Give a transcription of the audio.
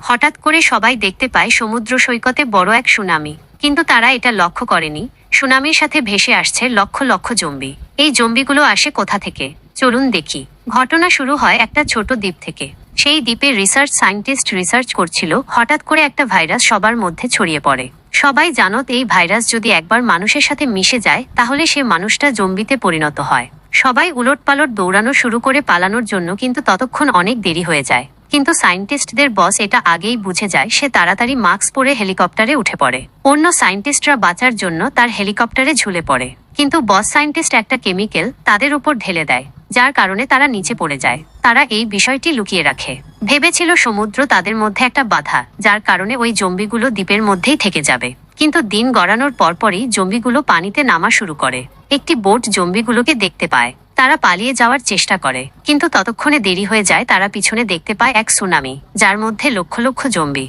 হঠাৎ করে সবাই দেখতে পায় সমুদ্র সৈকতে বড় এক সুনামি, কিন্তু তারা এটা লক্ষ্য করেনি সুনামির সাথে ভেসে আসছে লক্ষ লক্ষ জম্বি। এই জম্বিগুলো আসে কোথা থেকে চলুন দেখি। ঘটনা শুরু হয় একটা ছোট দ্বীপ থেকে। সেই দ্বীপে সায়েন্টিস্ট রিসার্চ করছিল। হঠাৎ করে একটা ভাইরাস সবার মধ্যে ছড়িয়ে পড়ে। সবাই জানত এই ভাইরাস যদি একবার মানুষের সাথে মিশে যায় তাহলে সে মানুষটা জম্বিতে পরিণত হয়। সবাই উলটপালট দৌড়ানো শুরু করে পালানোর জন্য, কিন্তু ততক্ষণ অনেক দেরি হয়ে যায়। কিন্তু সায়েন্টিস্টদের বস এটা আগেই বুঝে যায়। সে তাড়াতাড়ি মাস্ক পরে হেলিকপ্টারে উঠে পড়ে। অন্য সায়েন্টিস্টরা বাঁচার জন্য তার হেলিকপ্টারে ঝুলে পড়ে, কিন্তু বস সায়েন্টিস্ট একটা কেমিক্যাল তাদের উপর ঢেলে দেয়, যার কারণে তারা নিচে পড়ে যায়। তারা এই বিষয়টি লুকিয়ে রাখে। ভেবেছিল সমুদ্র তাদের মধ্যে একটা বাধা, যার কারণে ওই জম্বিগুলো দ্বীপের মধ্যেই থেকে যাবে। কিন্তু দিন গড়ানোর পরপরই জম্বিগুলো পানিতে নামা শুরু করে। একটি বোট জম্বিগুলোকে দেখতে পায়। তারা পালিয়ে যাওয়ার চেষ্টা করে, কিন্তু ততক্ষণে দেরি হয়ে যায়। তারা পিছনে দেখতে পায় এক সুনামি, যার মধ্যে লক্ষ লক্ষ জম্বি।